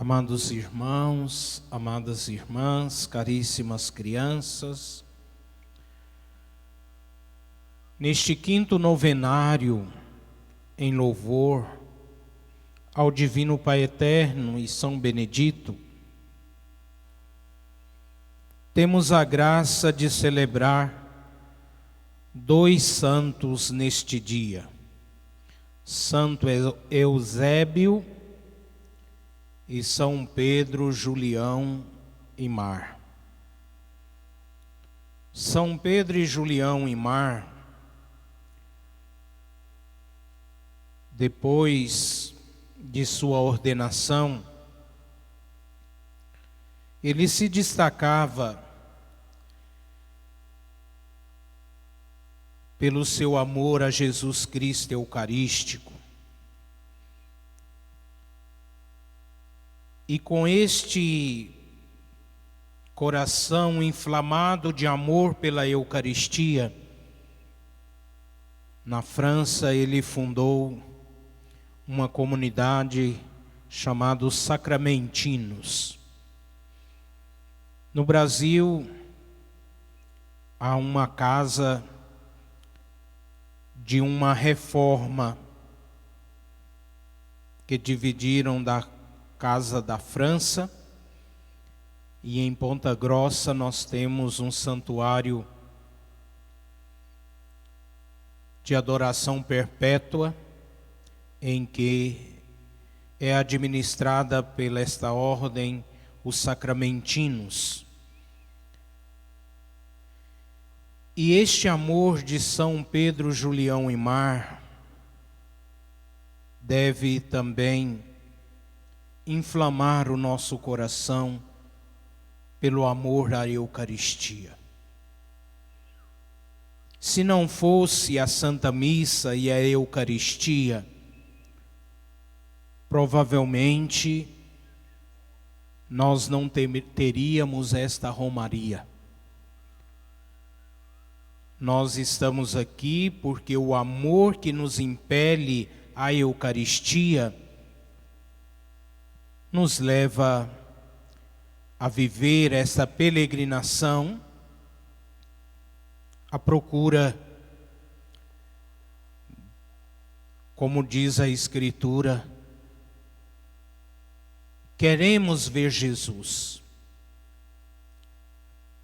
Amados irmãos, amadas irmãs, caríssimas crianças, neste quinto novenário em louvor ao Divino Pai Eterno e São Benedito, temos a graça de celebrar dois santos neste dia, Santo Eusébio e São Pedro Julião e Mar. São Pedro e Julião e Mar, depois de sua ordenação, ele se destacava pelo seu amor a Jesus Cristo Eucarístico. E com este coração inflamado de amor pela Eucaristia, na França ele fundou uma comunidade chamada os Sacramentinos. No Brasil, há uma casa de uma reforma que dividiram da Casa da França, e em Ponta Grossa nós temos um santuário de adoração perpétua, em que é administrada pela esta ordem os Sacramentinos. E este amor de São Pedro Julião e Mar deve também inflamar o nosso coração pelo amor à Eucaristia. Se não fosse a Santa Missa e a Eucaristia, provavelmente nós não teríamos esta romaria. Nós estamos aqui porque o amor que nos impele à Eucaristia nos leva a viver essa peregrinação, à procura, como diz a Escritura, queremos ver Jesus.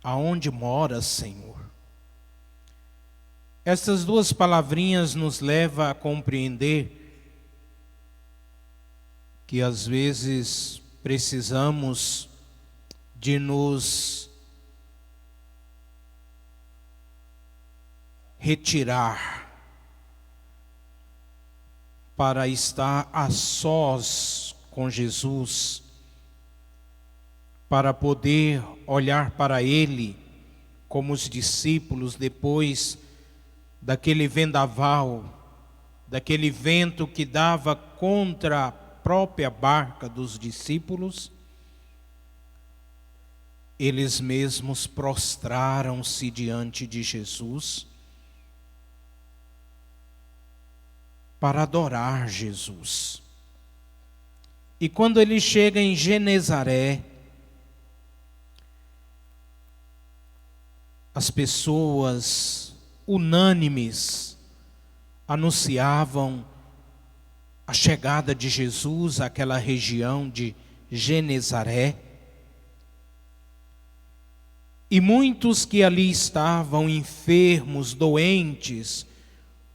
Aonde mora, Senhor? Essas duas palavrinhas nos levam a compreender que às vezes precisamos de nos retirar para estar a sós com Jesus, para poder olhar para Ele como os discípulos depois daquele vendaval, daquele vento que dava contra a própria barca dos discípulos, eles mesmos prostraram-se diante de Jesus para adorar Jesus. E quando ele chega em Genezaré, as pessoas unânimes anunciavam a chegada de Jesus àquela região de Genezaré. E muitos que ali estavam enfermos, doentes,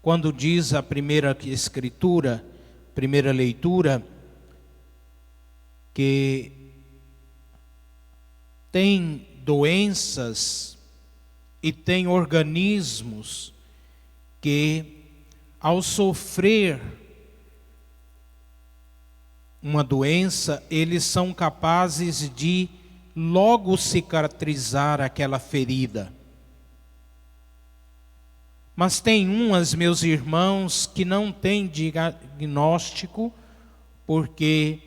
quando diz a primeira escritura, primeira leitura, que tem doenças e tem organismos que, ao sofrer uma doença, eles são capazes de logo cicatrizar aquela ferida. Mas tem umas, meus irmãos, que não têm diagnóstico, porque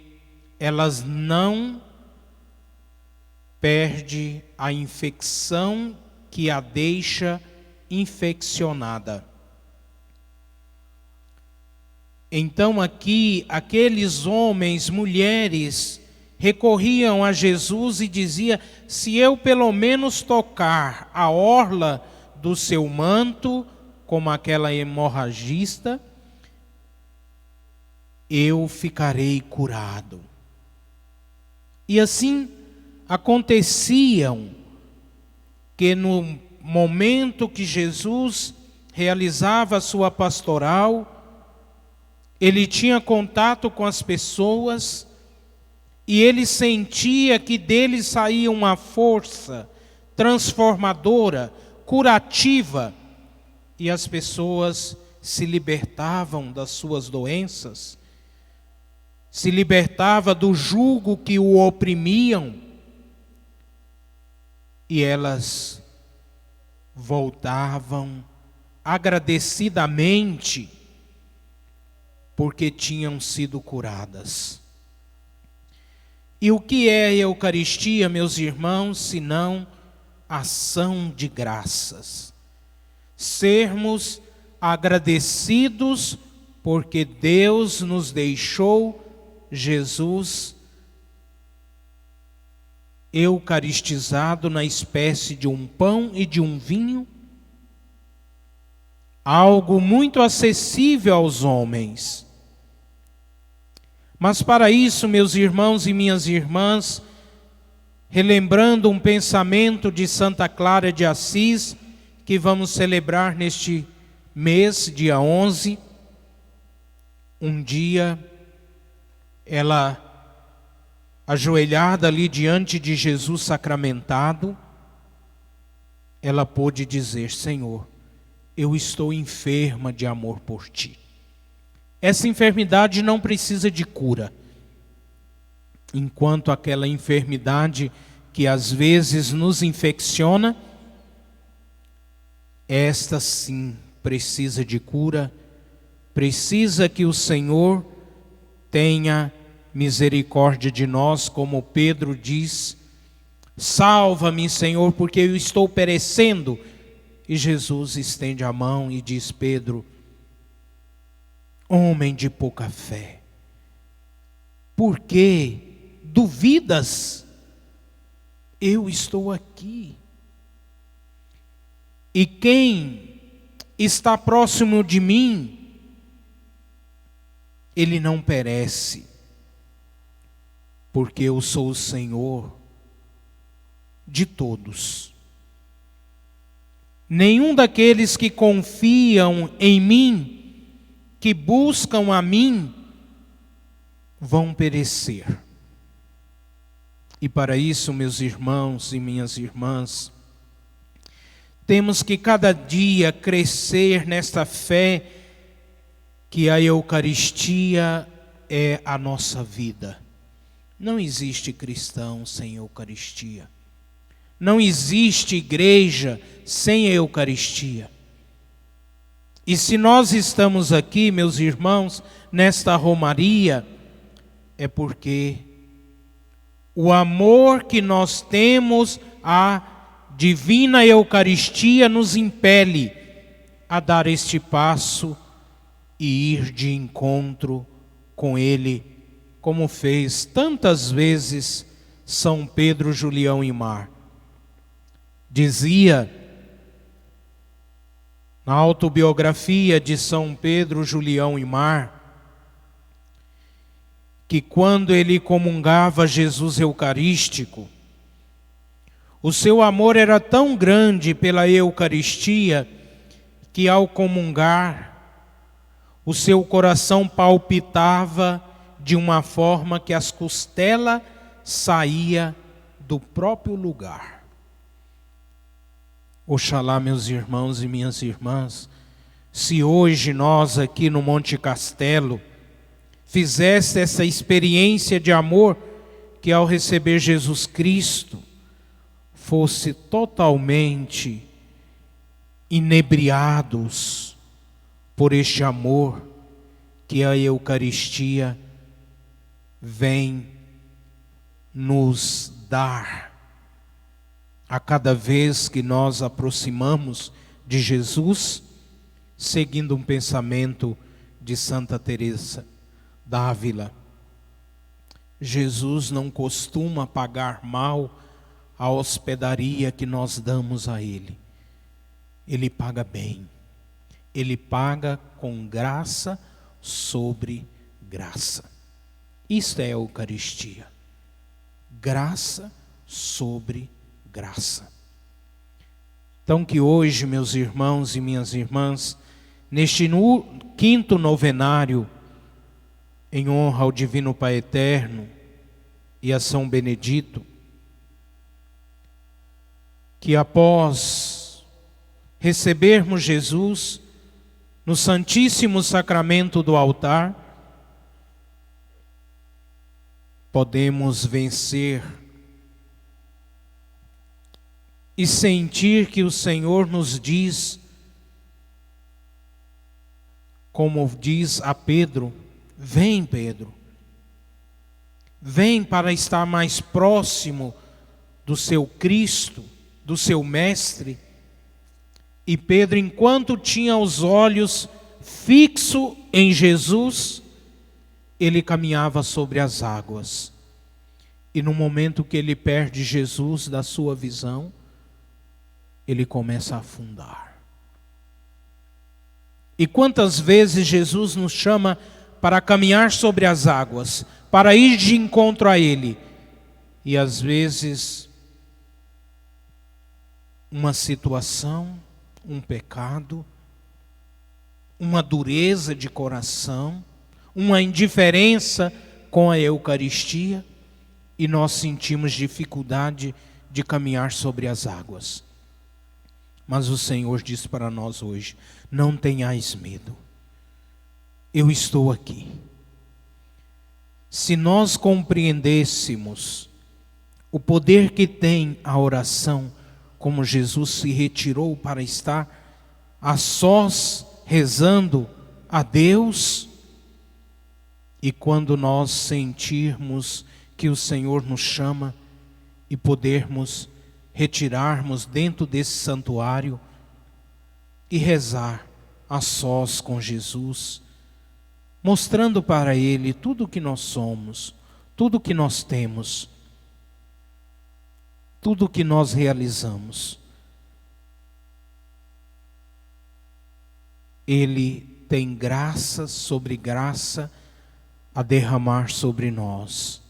elas não perdem a infecção que a deixa infeccionada. Então aqui, aqueles homens, mulheres recorriam a Jesus e diziam: se eu pelo menos tocar a orla do seu manto, como aquela hemorragista, eu ficarei curado. E assim aconteciam que no momento que Jesus realizava a sua pastoral, ele tinha contato com as pessoas e ele sentia que dele saía uma força transformadora, curativa, e as pessoas se libertavam das suas doenças, se libertava do jugo que o oprimiam, e elas voltavam agradecidamente porque tinham sido curadas. E o que é a Eucaristia, meus irmãos, senão ação de graças? Sermos agradecidos porque Deus nos deixou Jesus eucaristizado na espécie de um pão e de um vinho, algo muito acessível aos homens. Mas para isso, meus irmãos e minhas irmãs, relembrando um pensamento de Santa Clara de Assis, que vamos celebrar neste mês, dia 11, um dia, ela, ajoelhada ali diante de Jesus sacramentado, ela pôde dizer: Senhor, eu estou enferma de amor por ti. Essa enfermidade não precisa de cura, enquanto aquela enfermidade que às vezes nos infecciona, esta sim precisa de cura, precisa que o Senhor tenha misericórdia de nós, como Pedro diz: salva-me, Senhor, porque eu estou perecendo. E Jesus estende a mão e diz: Pedro, homem de pouca fé, por que duvidas? Eu estou aqui. E quem está próximo de mim, ele não perece, porque eu sou o Senhor de todos. Nenhum daqueles que confiam em mim, que buscam a mim, vão perecer. E para isso, meus irmãos e minhas irmãs, temos que cada dia crescer nesta fé que a Eucaristia é a nossa vida. Não existe cristão sem Eucaristia. Não existe igreja sem a Eucaristia. E se nós estamos aqui, meus irmãos, nesta romaria, é porque o amor que nós temos à divina Eucaristia nos impele a dar este passo e ir de encontro com Ele, como fez tantas vezes São Pedro Julião y Mar. Dizia na autobiografia de São Pedro Julião y Mar que quando ele comungava Jesus Eucarístico, o seu amor era tão grande pela Eucaristia que ao comungar, o seu coração palpitava de uma forma que as costelas saíam do próprio lugar. Oxalá, meus irmãos e minhas irmãs, se hoje nós aqui no Monte Castelo fizesse essa experiência de amor que ao receber Jesus Cristo fosse totalmente inebriados por este amor que a Eucaristia vem nos dar a cada vez que nós aproximamos de Jesus, seguindo um pensamento de Santa Teresa d'Ávila, Jesus não costuma pagar mal a hospedaria que nós damos a Ele. Ele paga bem. Ele paga com graça sobre graça. Isto é a Eucaristia. Graça sobre graça. Então que hoje, meus irmãos e minhas irmãs, neste quinto novenário, em honra ao Divino Pai Eterno e a São Benedito, que após recebermos Jesus no Santíssimo Sacramento do altar, podemos vencer e sentir que o Senhor nos diz, como diz a Pedro: vem, Pedro, vem para estar mais próximo do seu Cristo, do seu Mestre. E Pedro, enquanto tinha os olhos fixos em Jesus, ele caminhava sobre as águas. E no momento que ele perde Jesus da sua visão, ele começa a afundar. E quantas vezes Jesus nos chama para caminhar sobre as águas, para ir de encontro a Ele, e às vezes uma situação, um pecado, uma dureza de coração, uma indiferença com a Eucaristia, e nós sentimos dificuldade de caminhar sobre as águas. Mas o Senhor diz para nós hoje: não tenhais medo, eu estou aqui. Se nós compreendêssemos o poder que tem a oração, como Jesus se retirou para estar a sós rezando a Deus, e quando nós sentirmos que o Senhor nos chama e podermos retirarmos dentro desse santuário e rezar a sós com Jesus, mostrando para Ele tudo o que nós somos, tudo o que nós temos, tudo o que nós realizamos. Ele tem graça sobre graça a derramar sobre nós.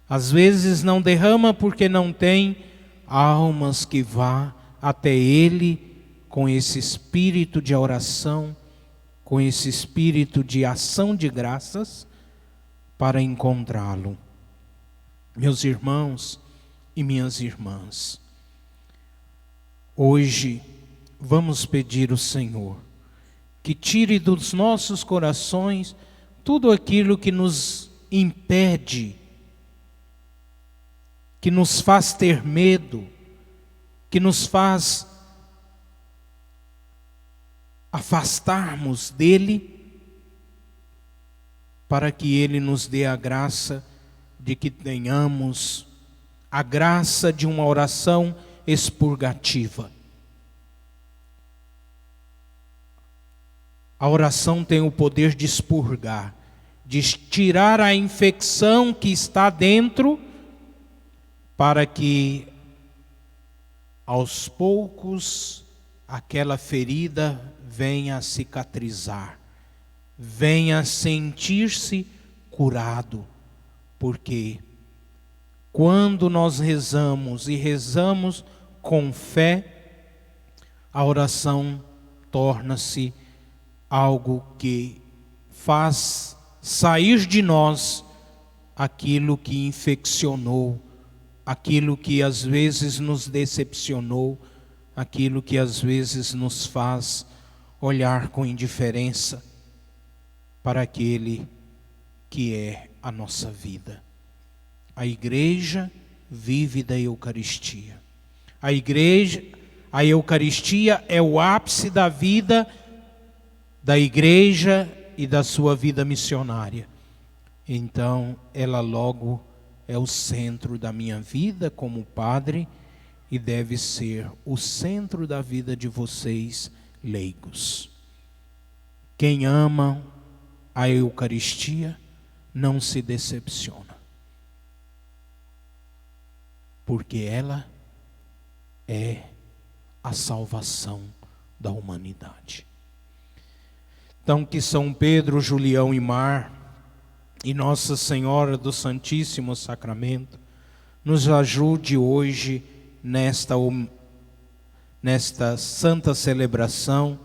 Às vezes não derrama porque não tem almas que vá até Ele com esse espírito de oração, com esse espírito de ação de graças, para encontrá-lo. Meus irmãos e minhas irmãs, hoje vamos pedir ao Senhor que tire dos nossos corações tudo aquilo que nos impede, que nos faz ter medo, que nos faz afastarmos dele, para que Ele nos dê a graça de que tenhamos a graça de uma oração expurgativa. A oração tem o poder de expurgar, de tirar a infecção que está dentro, para que aos poucos aquela ferida venha a cicatrizar, venha a sentir-se curado, porque quando nós rezamos e rezamos com fé, a oração torna-se algo que faz sair de nós aquilo que infeccionou, aquilo que às vezes nos decepcionou, aquilo que às vezes nos faz olhar com indiferença para aquele que é a nossa vida. A igreja vive da Eucaristia. A Eucaristia é o ápice da vida da igreja e da sua vida missionária. Então, ela logo é o centro da minha vida como padre e deve ser o centro da vida de vocês, leigos. Quem ama a Eucaristia não se decepciona. porque ela é a salvação da humanidade. Então, que São Pedro, Julião e Mar e Nossa Senhora do Santíssimo Sacramento nos ajude hoje nesta santa celebração,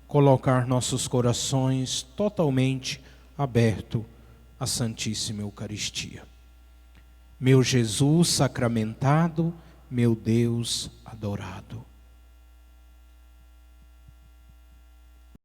colocar nossos corações totalmente abertos à Santíssima Eucaristia. Meu Jesus sacramentado, meu Deus adorado.